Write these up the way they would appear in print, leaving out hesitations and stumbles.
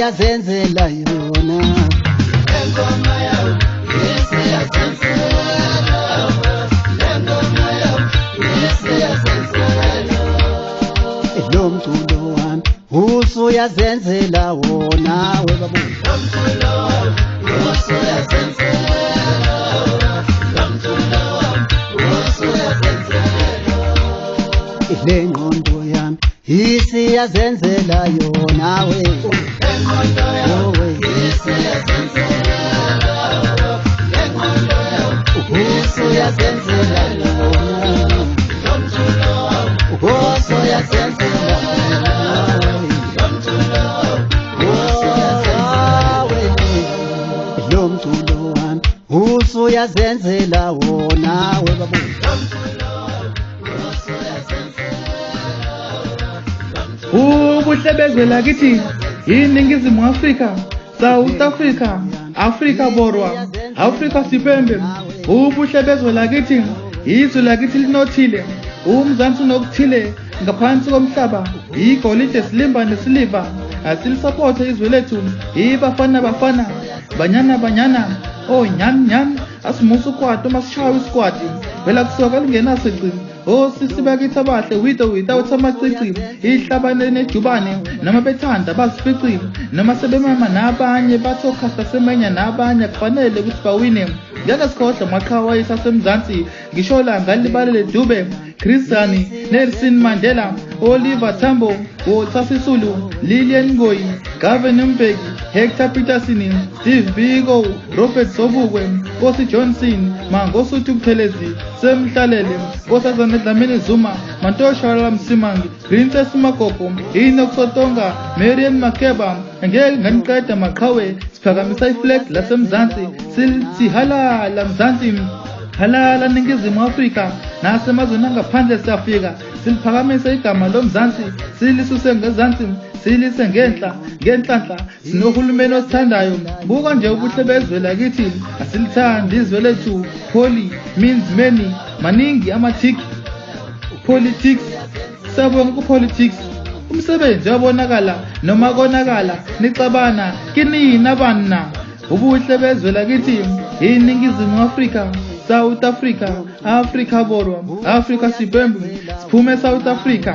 uyazenzela yona engoma yawo isiyazenzela engoma yawo isiyazenzela lo mculo wami usuyazenzela wona we babu lo mculo wami usuyazenzela lo mculo wami usuyazenzela ile ngqondo yami isiyazenzela yona we engqondo yawo isiyazenzela engqondo yawo usuyazenzela yona lo mculo wami usuyazenzela lo mculo wami lo mculo wami usuyazenzela wona we babu ubuhle bezwe lakithi iningizimu Afrika, South Africa, Africa borwa, Africa sipembe. Ubuhle bezwe lakithi izwe lakithi linothile, umzansi unokuthile ngaphansi komhlaba, igolide silimba nesiliva, asilisupport izwe lethu, ibafana bafana, banyana banyana, oh nyan asimusa ukwati masishawa isikwati, vela kusoka lingenasici. Oh sisi bakithi abahle without amacici, ihlabane nejubane noma bethanda basifici, noma sebemama nabanye bathokhasta semenya nabanye kufanele ukuthi bawine. Ngeke sikhohle maqhawe isasemzansi, ngisho la ngalibalele Dube, Chris Hani, Nelson Mandela, Oliver Tambo, Walter Sisulu, Lilian Ngoyi, Gavin Mbeki, Hector Peterson, Steve Biko, Robert Sobukwe, Nkosi Johnson, Mangosuthu Buthelezi, Semhlalele, Nkosazana Dlamini Zuma, Mantosha Msimangi, Princess Makopo, Enoch Sotonga, Marian Makeba. Ngeke nganiqeda maqhawe siphakamisa iflag lasemzansi sithi halala mzansi, halala ningizimu Afrika, nasemazweni angaphandle siyafika siliphakamisa igama lomzansi, silisuse ngezansi silise ngenhlanhla. Sinohulumeni osithandayo, buka nje ubuhle bezwe lakithi, asilithandi izwe lethu. Poly means many, maningi amathiki, politics sabonga ku politics. Umsebenzi wabonakala noma konakala nixabana kinina banna. Ubuhle bezwe lakithi iningizimu Afrika, South Africa, Africa borwa, Africa sipembu. Siphume South Africa,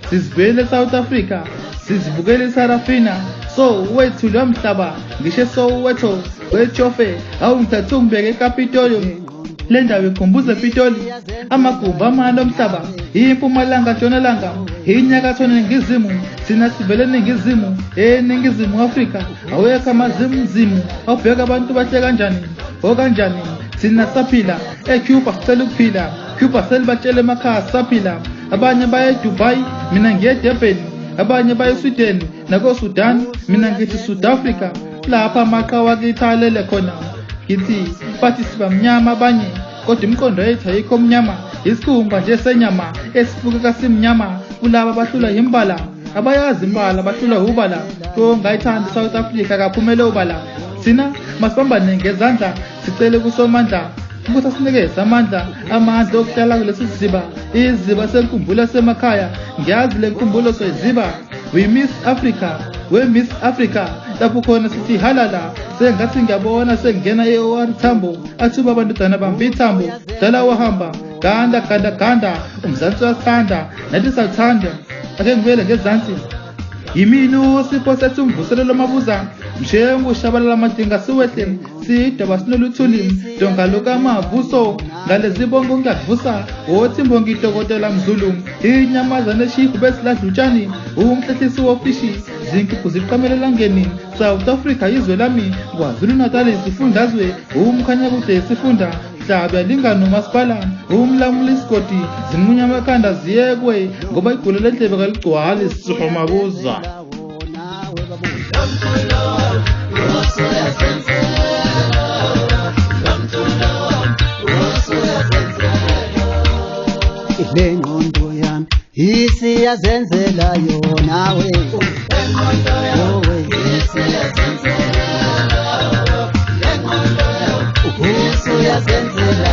sizibele South Africa, sizibukele Sarafina. So wethu lo mhlaba ngisho so wethu wechofe awungithathu ngibeke eCapitol. Le ndawo ikhumbuza ePitoli, amagumba amalo omhlaba, impumalanga ntshonalanga, inyakatho ningizimu, sina sivele ningizimu, eningizimu Afrika. Awekho amazimzimu awubheka abantu bahle kanjani okanjani, sina saphila eCuba sicela ukuphila, Cuba selibatshele emakhaya saphila. Abanye baye eDubai, mina ngiye eDurban, abanye baye eSweden nako Sudan, mina ngithi South Africa. Lapha amaqhawe akithalele khona ngithi bathi sibamnyama abanye, kodwa imqondo yethu ayikho mnyama, isikhumba nje senyama esifukeka simnyama. Kulaba bahlula imbala, abayazi imbala bahlula ubala. Ngayithanda South Africa kaphumele ubala. Sina masibambane ngezandla sicele kusomandla ukuthi asinikeze amandla okuhlala kulesi siziba, iziba senkumbulo semakhaya. Ngiyazi le nkumbulo soyiziba. We miss Africa, we miss Africa. Lapho khona sithi halala, sengathi ngiyabona sengena eOR Tambo, athuba abantwana bambi ithambo, dala wahamba ganda umzansi wathanda nathi sathanda. Ake ngivele ngezansi, yimini usipho sethu mvuselelo mabuza, mshengu ushabalala amadinga siwehle, sidaba sinoluthuli donga lokamavuso. Ngalezi bongo ngiyavusa, othi mbongi dokotela Mzulu, inyamazane eshifu besiladla utshani, umhlehlisi wofishi, zinkipu ziqamelela ngeni. South Africa izwe lami, KwaZulu Natal isifundazwe, umkhanya kude isifunda, Hlaba yalingana umasipala, umlamuli isigodi, zinqunya amakhanda ziyekwe, ngoba igule lendlebe kaligcwali sihomabuza. Le ngqondo yami isiyazenzela yona we, engqondo yawo isiyazenzela, engqondo yawo isiyazenzela.